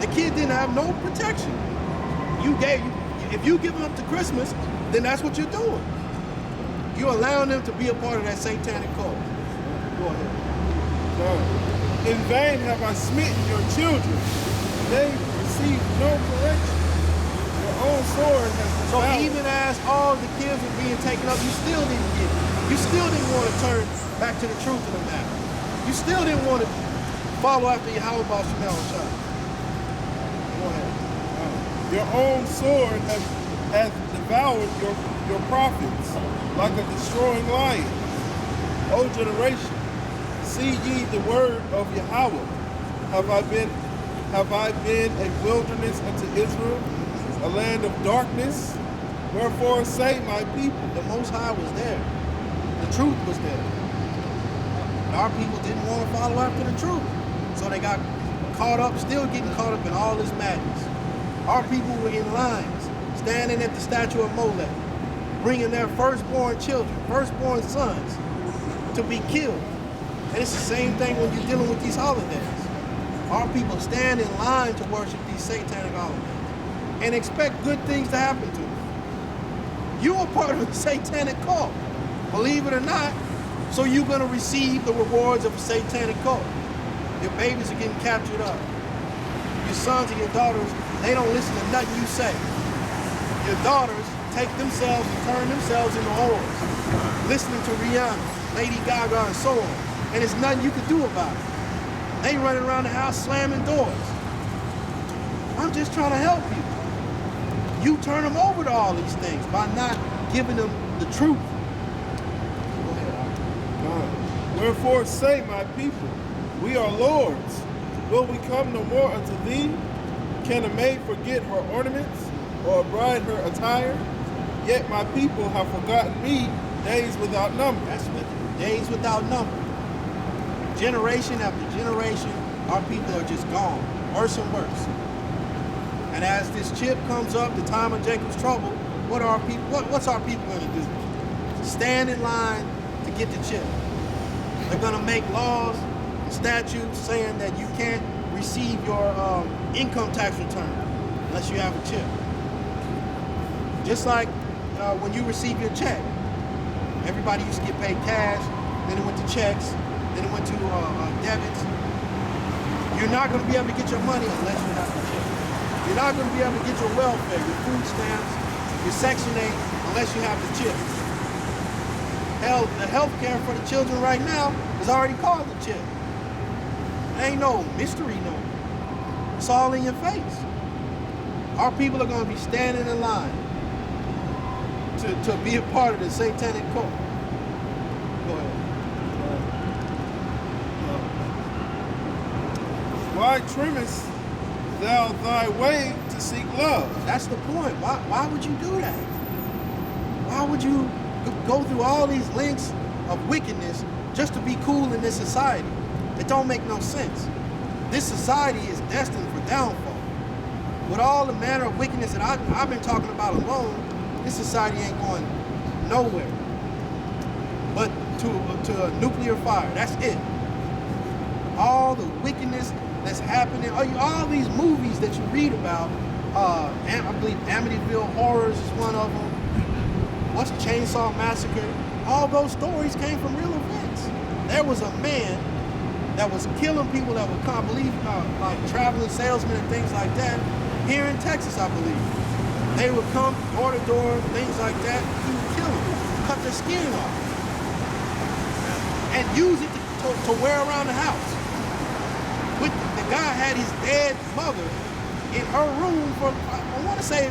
The kid didn't have no protection. If you give them up to Christmas, then that's what you're doing. You're allowing them to be a part of that satanic cult. Go ahead. In vain have I smitten your children. They receive no correction. Your own sword has So devoured. even as all the kids were being taken up, you still didn't get it. You still didn't want to turn back to the truth of the matter. You still didn't want to follow after Yahweh Bashar Shah. Go ahead. Your own sword hath devoured your prophets like a destroying lion. O generation, see ye the word of Yahweh. Have I been a wilderness unto Israel, a land of darkness? Wherefore say my people, The Most High was there. The truth was there. But our people didn't want to follow after the truth. So they got caught up, still getting caught up in all this madness. Our people were in lines, standing at the statue of Molech, bringing their firstborn children, firstborn sons, to be killed. And it's the same thing when you're dealing with these holidays. Our people stand in line to worship these satanic holidays and expect good things to happen to them. You are part of the satanic cult, believe it or not, so you're going to receive the rewards of a satanic cult. Your babies are getting captured up. Your sons and your daughters, they don't listen to nothing you say. Your daughters take themselves and turn themselves into whores, listening to Rihanna, Lady Gaga, and so on. And there's nothing you can do about it. They running around the house slamming doors. I'm just trying to help you. You turn them over to all these things by not giving them the truth. Go ahead. wherefore say my people, we are lords. Will we come no more unto thee? Can a maid forget her ornaments, or a bride her attire? Yet my people have forgotten me days without number. That's what, days without number. Generation after generation, our people are just gone, worse and worse. And as this chip comes up, the time of Jacob's trouble, what are our people? What's our people going to do? Stand in line to get the chip. They're going to make laws, statutes saying that you can't receive your income tax return unless you have a chip. Just like when you receive your check, everybody used to get paid cash, then it went to checks, then it went to debits. You're not going to be able to get your money unless you have a chip. You're not going to be able to get your welfare, your food stamps, your Section 8 unless you have the chip. Hell, the health care for the children right now is already called the chip. There ain't no mystery no more. It's all in your face. Our people are going to be standing in line to be a part of the satanic cult. Go ahead. Why trimmest thou thy way to seek love? That's the point. Why would you do that? Why would you go through all these links of wickedness just to be cool in this society? It don't make no sense. This society is destined for downfall. With all the manner of wickedness that I've been talking about alone, this society ain't going nowhere but to a nuclear fire. That's it. All the wickedness that's happening, all these movies that you read about, I believe Amityville Horrors is one of them. What's Chainsaw Massacre? All those stories came from real events. There was a man that was killing people that would come, I believe, like traveling salesmen and things like that, here in Texas, I believe. They would come door to door, things like that. He would kill them, cut their skin off, and use it to wear around the house. The guy had his dead mother in her room for, I want to say,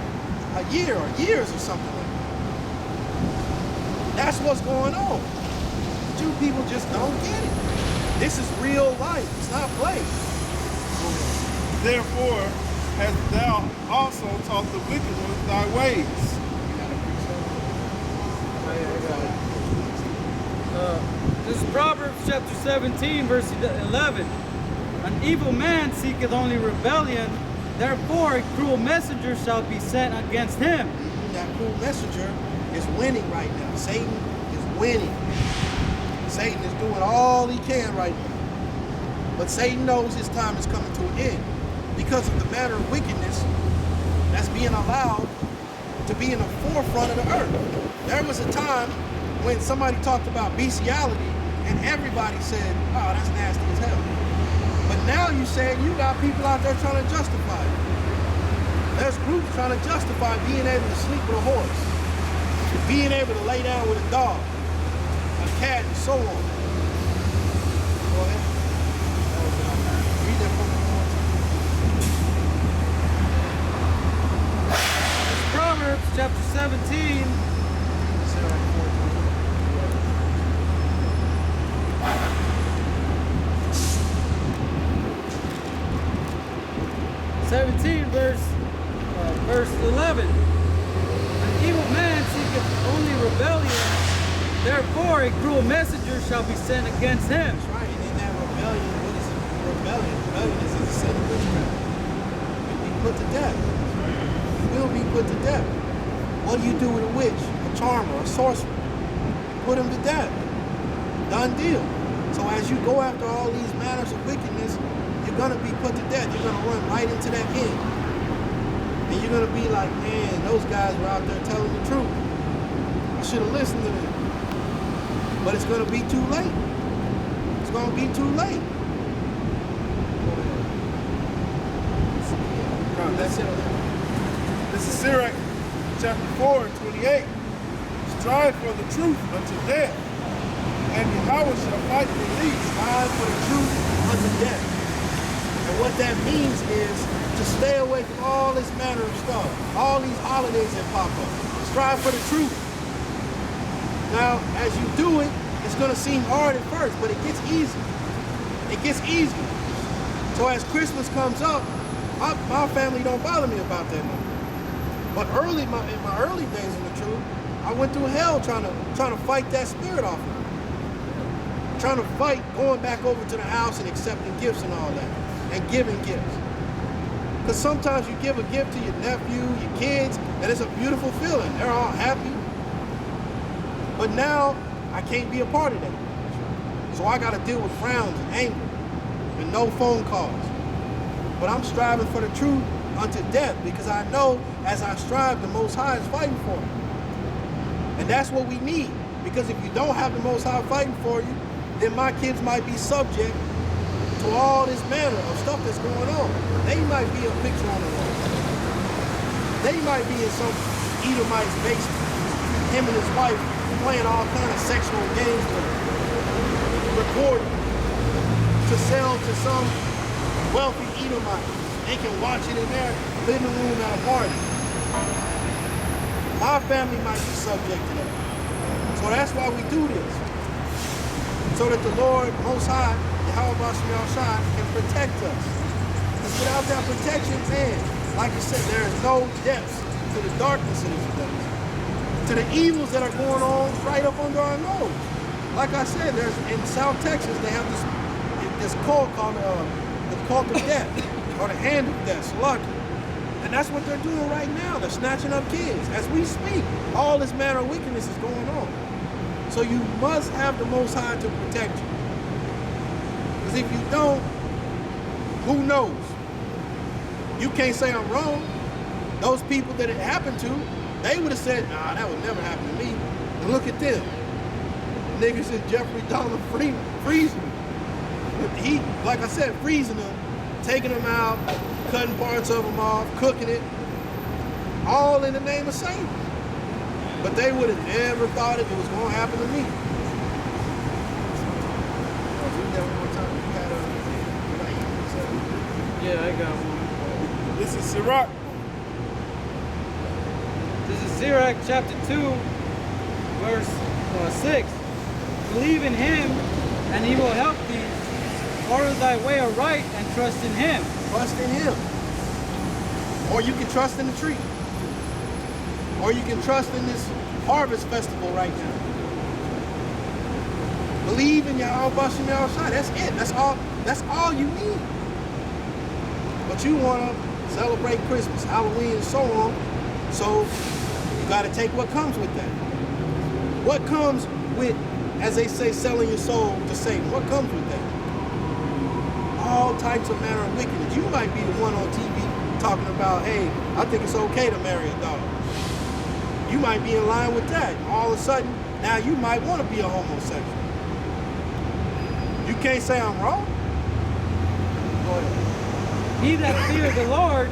a year or years or something like that. That's what's going on. But you people just don't get it. This is real life. It's not play. Therefore hast thou also taught the wicked ones thy ways. This is Proverbs chapter 17, verse 11. An evil man seeketh only rebellion, therefore a cruel messenger shall be sent against him. That cruel messenger is winning right now. Satan is winning. Satan is doing all he can right now. But Satan knows his time is coming to an end. because of the matter of wickedness that's being allowed to be in the forefront of the earth. There was a time when somebody talked about bestiality and everybody said, oh, that's nasty as hell. But now you said you got people out there trying to justify it. There's groups trying to justify being able to sleep with a horse, being able to lay down with a dog, a cat, and so on. Go ahead. Read that for me one more time. Proverbs chapter 17. Sirach 17 verse 11. An evil man seeketh only rebellion, therefore a cruel messenger shall be sent against him. That's right. And in that rebellion, what is rebellion? Rebellion is a sin of witchcraft. You'll be put to death. You will be put to death. What do you do with a witch, a charmer, a sorcerer? Put him to death. Done deal. So as you go after all these matters of wickedness, you're going to be put to death. You're going to run right into that end. And you're going to be like, man, those guys were out there telling the truth. I should have listened to them. But it's going to be too late. It's going to be too late. That's it. This is Sirach chapter 4 and 28. Strive for the truth unto death, and Yahweh shall fight for thee. Strive for the truth unto death. And what that means is to stay away from all this manner of stuff, all these holidays that pop up. Strive for the truth. Now, as you do it, it's going to seem hard at first, but it gets easier. It gets easier. So as Christmas comes up, my family don't bother me about that no more. But in my early days in the truth, I went through hell trying to fight that spirit off of me. Trying to fight going back over to the house and accepting gifts and all that, and giving gifts. Because sometimes you give a gift to your nephew, your kids, and it's a beautiful feeling. They're all happy. But now I can't be a part of that. So I got to deal with frowns and anger and no phone calls. But I'm striving for the truth unto death, because I know as I strive, the Most High is fighting for me. And that's what we need. Because if you don't have the Most High fighting for you, then my kids might be subject to all this manner of stuff that's going on. They might be a picture on the wall. They might be in some Edomite's basement, him and his wife playing all kind of sexual games with him, recording to sell to some wealthy Edomite. They can watch it in their living room at a party. My family might be subject to that. So that's why we do this. So that the Lord Most High, Yahweh Shai, can protect us. Because without that protection, man, like you said, there is no depths to the darkness of this place. To the evils that are going on right up under our nose. Like I said, there's in South Texas, they have this cult called the cult of death, or the hand of death, slug. And that's what they're doing right now. They're snatching up kids. As we speak, all this manner of wickedness is going on. So you must have the Most High to protect you. Because if you don't, who knows? You can't say I'm wrong. Those people that it happened to, they would have said, nah, that would never happen to me. And look at them. Niggas is Jeffrey Dahmer freezing them. He, like I said, freezing them, taking them out, cutting parts of them off, cooking it, all in the name of Satan. But they would have never thought it was going to happen to me. Yeah, I got one. This is Sirach. This is Sirach chapter 2, verse 6. Believe in him, and he will help thee. Order thy way aright, and trust in him. Trust in him. Or you can trust in the tree. Or you can trust in this harvest festival right now. Believe in Yahweh Shai. That's it. That's all you need. But you want to celebrate Christmas, Halloween, and so on. So you got to take what comes with that. What comes with, as they say, selling your soul to Satan? What comes with that? all types of manner of wickedness. You might be the one on TV talking about, hey, I think it's okay to marry a dog. You might be in line with that. All of a sudden, now you might want to be a homosexual. You can't say I'm wrong. Go ahead. He that fear the Lord,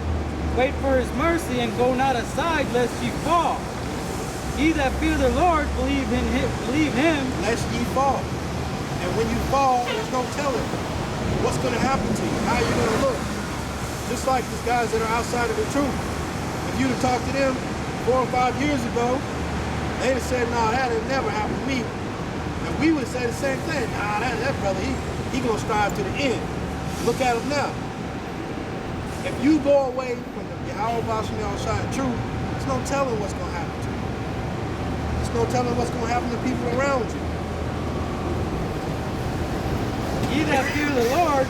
wait for his mercy, and go not aside lest ye fall. He that fear the Lord, believe him. Lest ye fall. And when you fall, there's no telling what's going to happen to you, how you're going to look. Just like these guys that are outside of the truth. If you'd have talked to them 4 or 5 years ago, they'd have said, nah, that had never happened to me. And we would say the same thing. Nah, that brother, he going to strive to the end. Look at him now. If you go away from the Yahweh Shai truth, there's no telling what's going to happen to you. There's no telling what's going to happen to people around you. Ye that fear the Lord,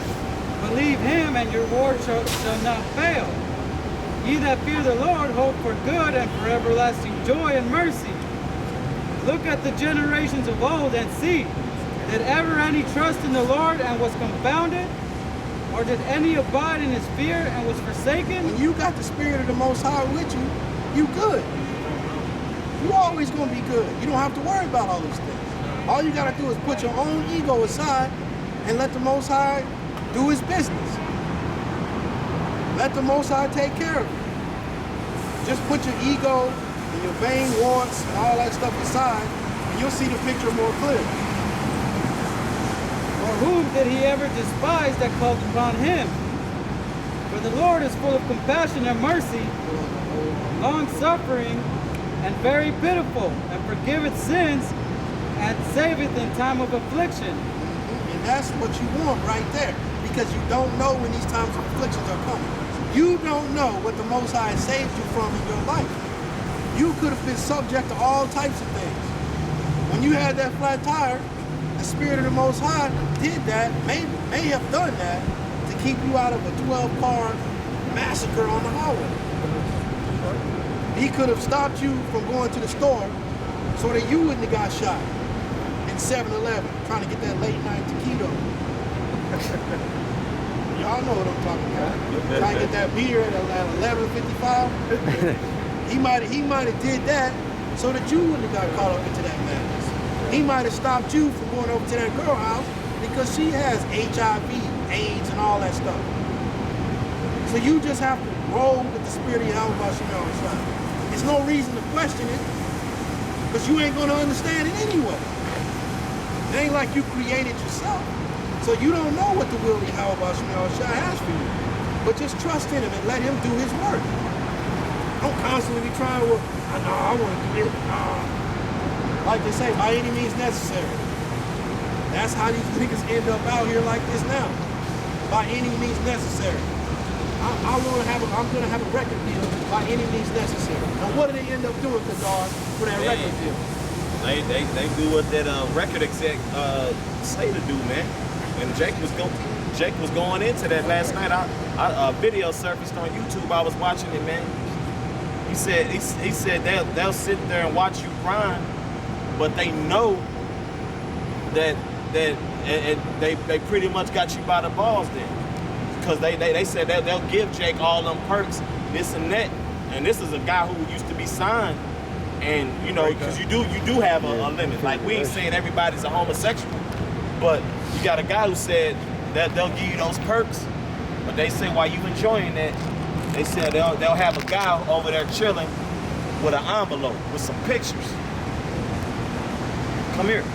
believe him, and your reward shall not fail. Ye that fear the Lord, hope for good and for everlasting joy and mercy. Look at the generations of old and see, did ever any trust in the Lord and was confounded? Or did any abide in his fear and was forsaken? When you got the Spirit of the Most High with you, you good. You always going to be good. You don't have to worry about all these things. All you got to do is put your own ego aside and let the Most High do his business. Let the Most High take care of you. Just put your ego and your vain wants and all that stuff aside, and you'll see the picture more clear. Or whom did he ever despise that called upon him? For the Lord is full of compassion and mercy, long-suffering, and very pitiful, and forgiveth sins, and saveth in time of affliction. And that's what you want right there, because you don't know when these times of afflictions are coming. You don't know what the Most High saved you from in your life. You could have been subject to all types of things. When you had that flat tire, the Spirit of the Most High did that, may have done that, to keep you out of a 12-car massacre on the highway. He could have stopped you from going to the store so that you wouldn't have got shot in 7-Eleven trying to get that late night taquito. Y'all know what I'm talking about. Trying to get that beer at 11:55. He might have did that so that you wouldn't have got caught up into that madness. He might have stopped you from going over to that girl house because she has HIV, AIDS, and all that stuff. So you just have to roll with the Spirit of Yahweh. There's no reason to question it, because you ain't gonna understand it anyway. It ain't like you created yourself. So you don't know what the will of Yahweh has for you. But just trust in him and let him do his work. Don't constantly be trying to, I want to do it. Like they say, by any means necessary. That's how these niggas end up out here like this now. By any means necessary. I'm gonna have a record deal by any means necessary. Now what do they end up doing, Kadar, for that record deal? They do what that record exec say to do, man. And Jake was going into that last night. A video surfaced on YouTube. I was watching it, man. He said they'll sit there and watch you grind, but they know that they pretty much got you by the balls then. Because they said they'll give Jake all them perks, this and that. And this is a guy who used to be signed. And you know, because you do have a limit. Like, we ain't saying everybody's a homosexual, but you got a guy who said that they'll give you those perks, but they say while you enjoying that, they said they'll have a guy over there chilling with an envelope with some pictures. Come here,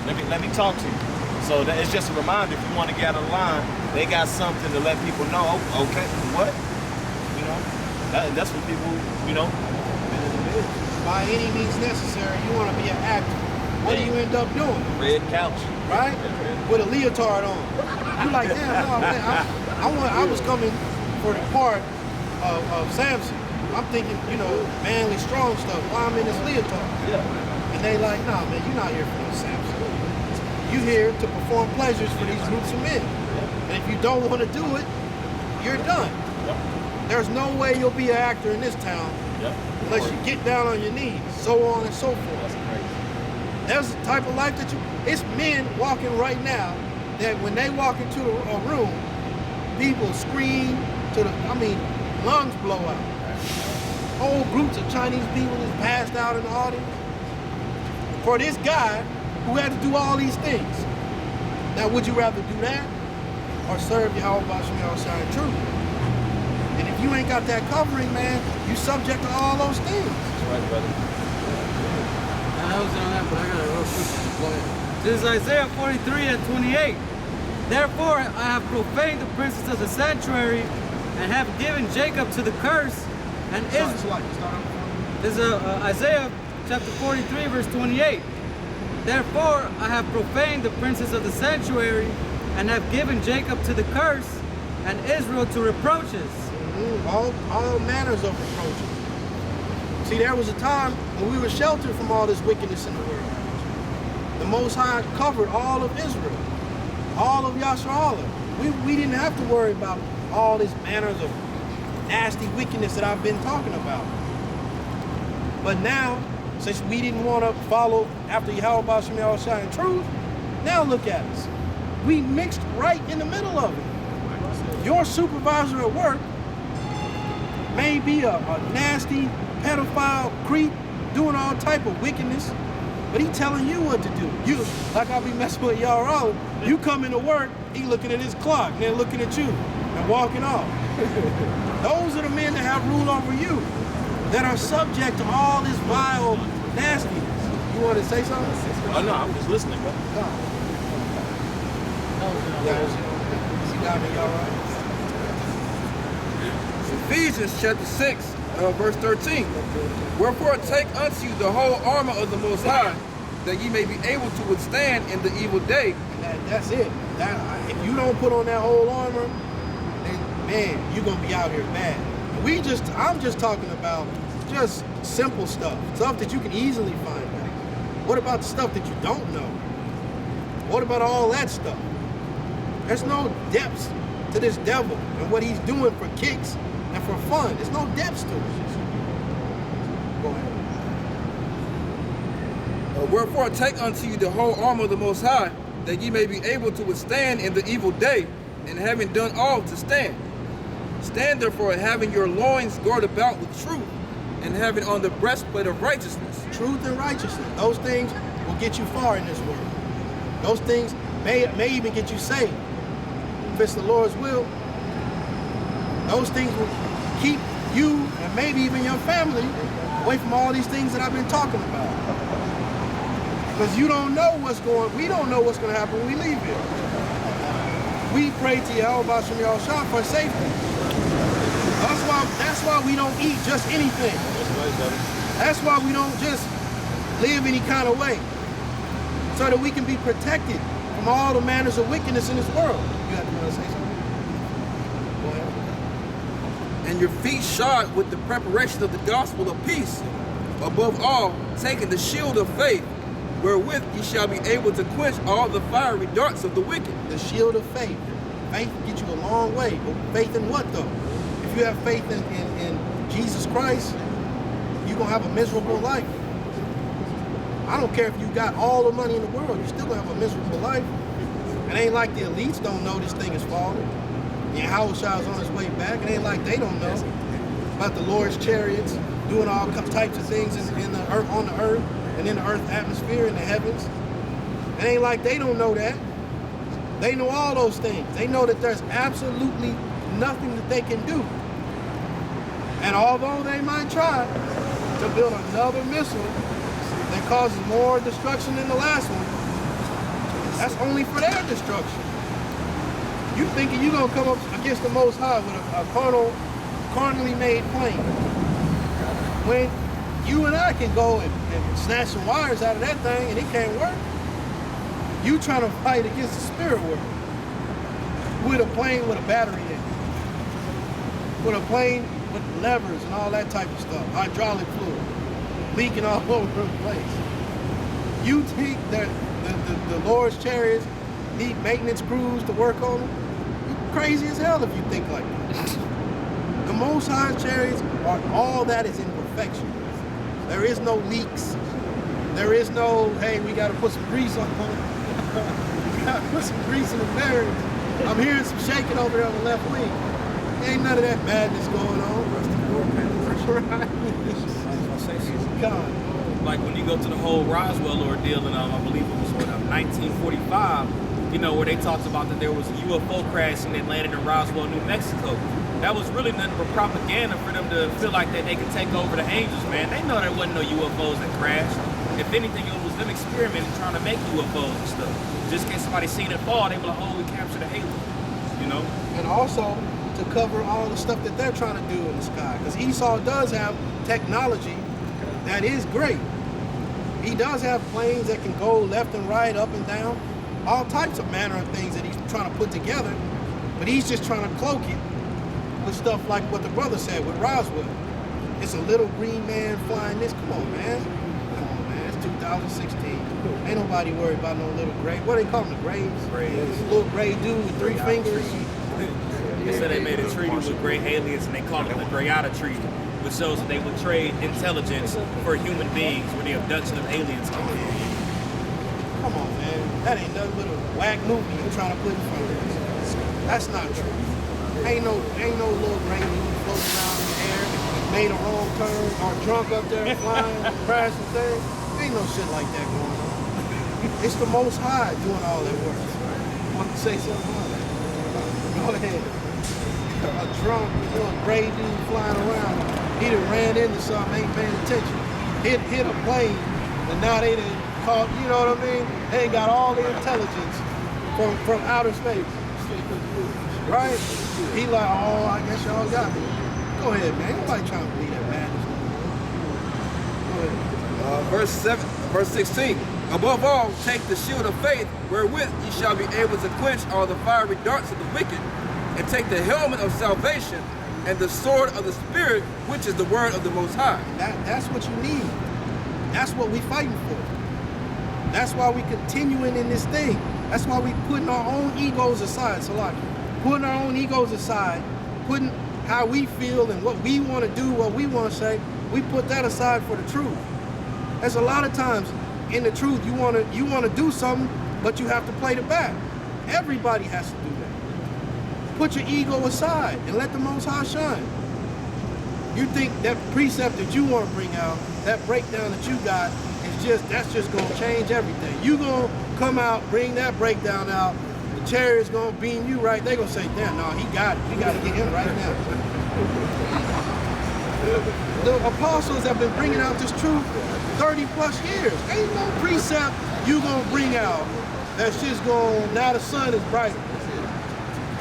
let me talk to you. So that it's just a reminder, if you want to get out of line, they got something to let people know. Oh, okay, what? You know, that's what people, you know. By any means necessary, you want to be an actor. What do you end up doing? Red couch. Right? With a leotard on. You like, damn, no, man, I was coming for the part of Samson. I'm thinking, you know, manly, strong stuff. Why I'm in this leotard? Yeah. And they like, nah, man, you're not here for no Samson. You here to perform pleasures for these groups of men. And if you don't want to do it, you're done. Yep. There's no way you'll be an actor in this town unless you get down on your knees, so on and so forth. There's the type of life that it's men walking right now that when they walk into a room, People scream to lungs blow out. Whole groups of Chinese people just passed out in the audience for this guy who had to do all these things. Now, would you rather do that or serve Yahweh B'Shem Yahushua in truth? And if you ain't got that covering, man, you subject to all those things. That's right, brother. I was on that, but I got it real quick. Go ahead. This is Isaiah 43 and 28. Therefore, I have profaned the princes of the sanctuary and have given Jacob to the curse and Israel. This is Isaiah chapter 43, verse 28. Therefore, I have profaned the princes of the sanctuary and have given Jacob to the curse and Israel to reproaches. All manners of reproaches. See, there was a time when we were sheltered from all this wickedness in the world. The Most High covered all of Israel, all of Yasharallah. We didn't have to worry about all this manners of nasty wickedness that I've been talking about. But now, since we didn't want to follow after Yahweh B'Shem Yahushua in truth, now look at us. We mixed right in the middle of it. Your supervisor at work may be a nasty pedophile creep doing all type of wickedness, but he telling you what to do. You, like I be messing with y'all all, you come into work, he looking at his clock, and then looking at you and walking off. Those are the men that have rule over you, that are subject to all this vile nastiness. You want to say something? Oh no, I'm just listening, bro. You got me all right? Ephesians chapter 6, verse 13. Wherefore take unto you the whole armor of the Most High, that ye may be able to withstand in the evil day. And that's it. If you don't put on that whole armor, then man, you're gonna be out here bad. I'm just talking about just simple stuff that you can easily find out. What about the stuff that you don't know? What about all that stuff? There's no depths to this devil and what he's doing for kicks and for fun. There's no depths to it. Go ahead. Wherefore take unto you the whole armor of the Most High, that ye may be able to withstand in the evil day, and having done all to stand. Stand therefore, having your loins girded about with truth, and having on the breastplate of righteousness. Truth and righteousness. Those things will get you far in this world. Those things may even get you saved. If it's the Lord's will, those things will keep you and maybe even your family away from all these things that I've been talking about. Because we don't know what's going to happen when we leave here. We pray to Yahweh B'Shem Yahushua for safety. That's why we don't eat just anything. That's why we don't just live any kind of way. So that we can be protected from all the manners of wickedness in this world. You have to say something? Go ahead. And your feet shod with the preparation of the gospel of peace. Above all, taking the shield of faith, wherewith ye shall be able to quench all the fiery darts of the wicked. The shield of faith. Faith will get you a long way. But faith in what though? If you have faith in Jesus Christ, you're going to have a miserable life. I don't care if you got all the money in the world, you're still going to have a miserable life. It ain't like the elites don't know this thing is falling. Yahushua's on his way back. It ain't like they don't know about the Lord's chariots doing all types of things in the earth, on the earth and in the earth atmosphere, in the heavens. It ain't like they don't know that. They know all those things. They know that there's absolutely nothing that they can do. And although they might try to build another missile that causes more destruction than the last one, that's only for their destruction. You thinking you're gonna come up against the Most High with a carnally made plane, when you and I can go and snatch some wires out of that thing and it can't work. You trying to fight against the spirit world with a plane with a battery in it, with a plane with levers and all that type of stuff, hydraulic fluid leaking all over the place. You think that the Lord's chariots need maintenance crews to work on them? You're crazy as hell if you think like that. The Most High's chariots are all that is in perfection. There is no leaks. There is no, hey, we got to put some grease on them. We got to put some grease in the bearings. I'm hearing some shaking over there on the left wing. Ain't none of that madness going on. Right? God. Like when you go to the whole Roswell ordeal, and I believe it was 1945, you know, where they talked about that there was a UFO crash and it landed in Roswell, New Mexico. That was really nothing but propaganda for them to feel like that they could take over the angels, man. They know there wasn't no UFOs that crashed. If anything, it was them experimenting, trying to make UFOs and stuff. Just in case somebody seen it fall, they were like, oh, we captured an alien, you know? And also to cover all the stuff that they're trying to do in the sky. Because Esau does have technology that is great. He does have planes that can go left and right, up and down, all types of manner of things that he's trying to put together. But he's just trying to cloak it with stuff like what the brother said with Roswell. It's a little green man flying this. Come on, man. Come on, man. It's 2016. Ain't nobody worried about no little gray. What do they call them? The grays? Little gray dude with 3 fingers. They said they made a treaty with gray aliens, and they called it the Grayada Treaty, which shows that they would trade intelligence for human beings, where the abduction of aliens came from. Come on, man. That ain't nothing but a whack movie you're trying to put in front of us. That's not true. Ain't no little gray dude floating around in the air, made a wrong turn, or drunk up there flying, crashing things. Ain't no shit like that going on. It's the Most High doing all that work. Want to say something on that? Go ahead. A drunk, gray dude flying around. He done ran into something, ain't paying attention. Hit a plane, and now they done caught, you know what I mean? They ain't got all the intelligence from outer space. Right? He like, oh, I guess y'all got me. Go ahead, man. Nobody trying to believe that madness. Go ahead. Verse 16. Above all, take the shield of faith, wherewith ye shall be able to quench all the fiery darts of the wicked, and take the helmet of salvation and the sword of the Spirit, which is the word of the Most High. That's what you need. That's what we fighting for. That's why we continuing in this thing. That's why we putting our own egos aside. So like, putting our own egos aside, putting how we feel and what we want to do, what we want to say, we put that aside for the truth. There's a lot of times in the truth you want to do something, but you have to play the back. Everybody has to do that. Put your ego aside and let the Most High shine. You think that precept that you want to bring out, that breakdown that you got, that's just gonna change everything. You gonna come out, bring that breakdown out, the chariot's gonna beam you right. They gonna say, damn, no, he got it. We gotta get him right now. The apostles have been bringing out this truth 30 plus years. Ain't no precept you gonna bring out that's just going, now the sun is bright.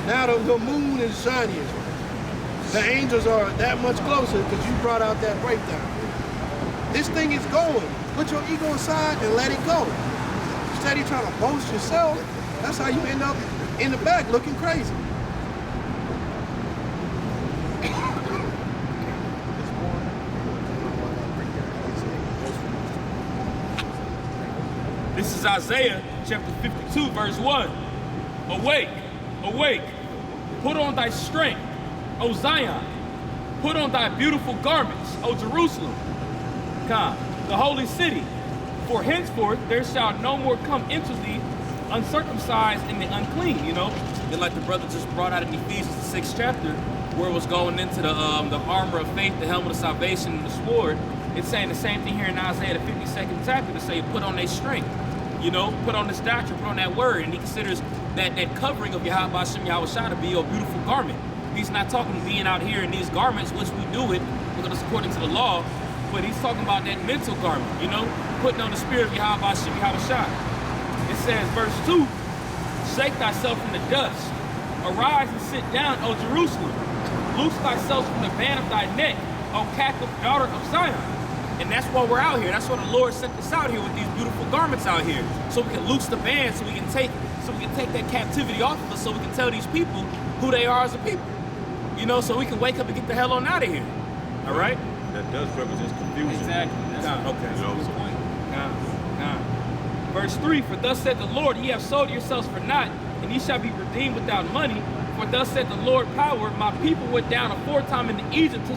Now the moon is shining. The angels are that much closer because you brought out that breakdown. This thing is going. Put your ego aside and let it go. Instead of trying to boast yourself, that's how you end up in the back looking crazy. This is Isaiah chapter 52, verse 1. Awake, awake, put on thy strength, O Zion. Put on thy beautiful garments, O Jerusalem. Come, the holy city. For henceforth there shall no more come into thee uncircumcised and the unclean, you know? And like the brother just brought out in Ephesians the 6th chapter, where it was going into the armor of faith, the helmet of salvation, and the sword. It's saying the same thing here in Isaiah the 52nd chapter to say, put on their strength, you know, put on this doctrine, put on that word. And he considers that covering of Yahweh Hashem Yahweh Shai to be your beautiful garment. He's not talking being out here in these garments, which we do it because it's according to the law, but he's talking about that mental garment, you know, putting on the spirit of Yahweh Hashem Yahweh Shai. It says, verse 2, shake thyself from the dust, arise and sit down, O Jerusalem. Loose thyself from the band of thy neck, O captive daughter of Zion. And that's why we're out here. That's why the Lord sent us out here with these beautiful garments out here. So we can loose the band, so we can take that captivity off of us, so we can tell these people who they are as a people. You know, so we can wake up and get the hell on out of here. All right? That does represent confusion. Exactly. Okay. You know, so Verse 3, for thus said the Lord, ye have sold yourselves for naught, and ye shall be redeemed without money. For thus said the Lord power, my people went down aforetime into Egypt to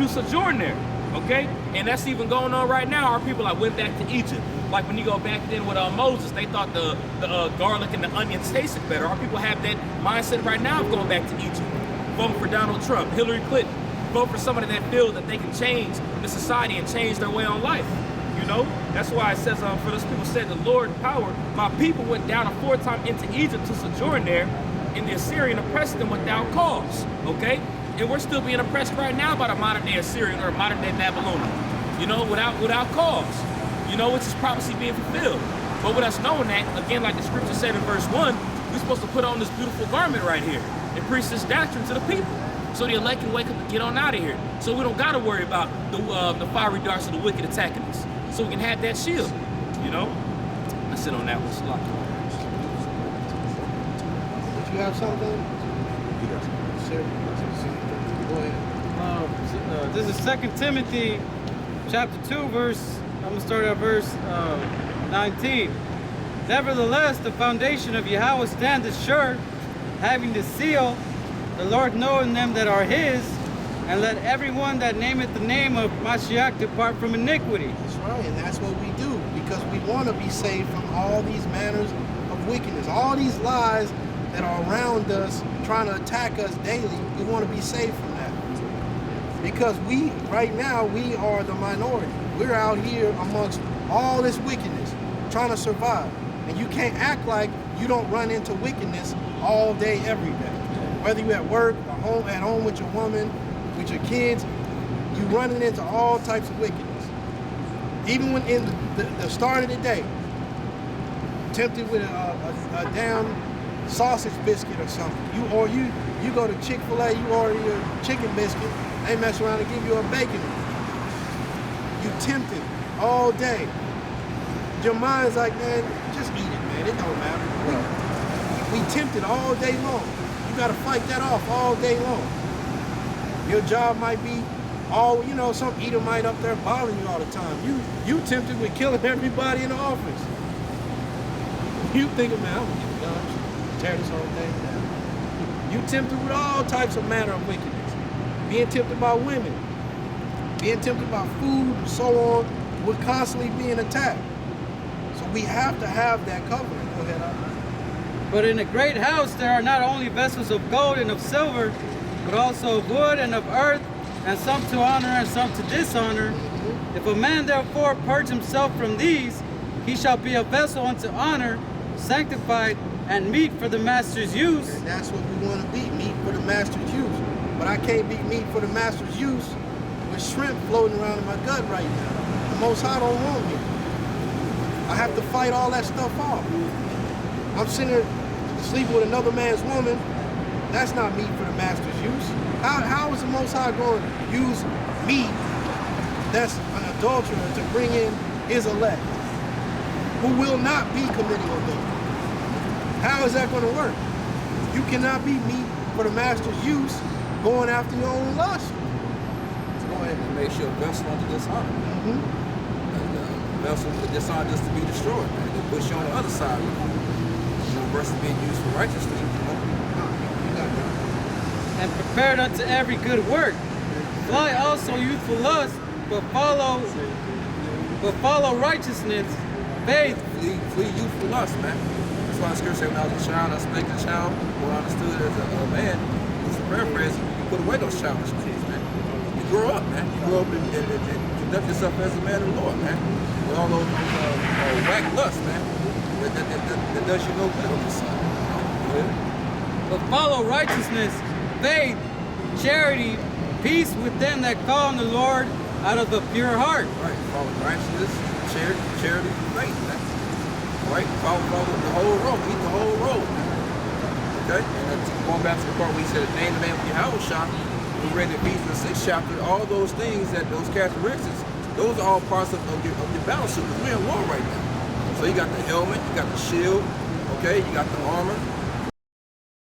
sojourn there. Okay? And that's even going on right now. Our people went back to Egypt. Like when you go back then with Moses, they thought the garlic and the onions tasted better. Our people have that mindset right now of going back to Egypt. Voting for Donald Trump, Hillary Clinton. Vote for somebody that feels that they can change the society and change their way on life. You know, that's why it says, for those people said, the Lord power, my people went down aforetime into Egypt to sojourn there, and the Assyrian oppressed them without cause, okay? And we're still being oppressed right now by the modern day Assyrian or modern day Babylonian, you know, without cause, you know, which is prophecy being fulfilled. But with us knowing that, again, like the scripture said in verse 1, we're supposed to put on this beautiful garment right here and preach this doctrine to the people. So the elect can wake up and get on out of here. So we don't got to worry about the fiery darts of the wicked attacking us. So we can have that shield, you know? I sit on that one slot. Did you have something? Go ahead. This is 2 Timothy chapter 2, verse, I'm going to start at verse 19. Nevertheless, the foundation of Yahweh standeth sure, having the seal, the Lord knowing them that are his, and let everyone that nameth the name of Mashiach depart from iniquity. That's right, and that's what we do, because we want to be saved from all these manners of wickedness, all these lies that are around us, trying to attack us daily. We want to be saved from that. Because right now, we are the minority. We're out here amongst all this wickedness, trying to survive. And you can't act like you don't run into wickedness all day, every day. Whether you're at work, or at home with your woman, with your kids, you running into all types of wickedness. Even when in the start of the day, tempted with a damn sausage biscuit or something. You go to Chick-fil-A, you order your chicken biscuit, they mess around and give you a bacon one. You tempted all day. Your mind's like, man, just eat it, man. It don't matter. We tempted all day long. You gotta fight that off all day long. Your job might be some Edomite up there bothering you all the time. You tempted with killing everybody in the office. You thinking, man, I'm gonna get the guns, tear this whole thing down. You tempted with all types of manner of wickedness. Being tempted by women, being tempted by food and so on. We're constantly being attacked. So we have to have that covering. Go ahead, Al. But in a great house there are not only vessels of gold and of silver, but also of wood and of earth, and some to honor and some to dishonor. If a man therefore purge himself from these, he shall be a vessel unto honor, sanctified, and meet for the master's use. And that's what we want to be, meat for the master's use. But I can't be meat for the master's use with shrimp floating around in my gut right now. The Most High don't want me. I have to fight all that stuff off. I'm sitting here sleeping with another man's woman. That's not meat for the master's use. How is the Most High going to use meat that's an adulterer to bring in his elect, who will not be committing adultery? How is that going to work? You cannot be meat for the master's use going after your own lust. Go ahead. It makes you a vessel unto dishonor. And vessel to dishonor just to be destroyed. And it puts you on the other side. Versus being used for righteousness. And prepared unto every good work. Fly also youthful lust, but follow righteousness, faith. Flee youthful lust, man. That's why the scripture said when I was a child, I spake as a child, when I understood as a man, it's a paraphrase, you put away those childish things, man. You grow up, man. You grow up and conduct yourself as a man of the Lord, man. With all those whack lust, man. That does you no good on this side. But follow righteousness, faith, charity, peace with them that call on the Lord out of a pure heart. Right, follow righteousness, charity, faith, man. Right, follow the whole road, eat the whole road, man. Okay, and that's going back to the part where he said, name the man with Yahweh shot. We read in Ephesians 6 chapter, all those things, those characteristics, those are all parts of your battle suit, because we're in war right now. So you got the helmet, you got the shield, okay, you got the armor,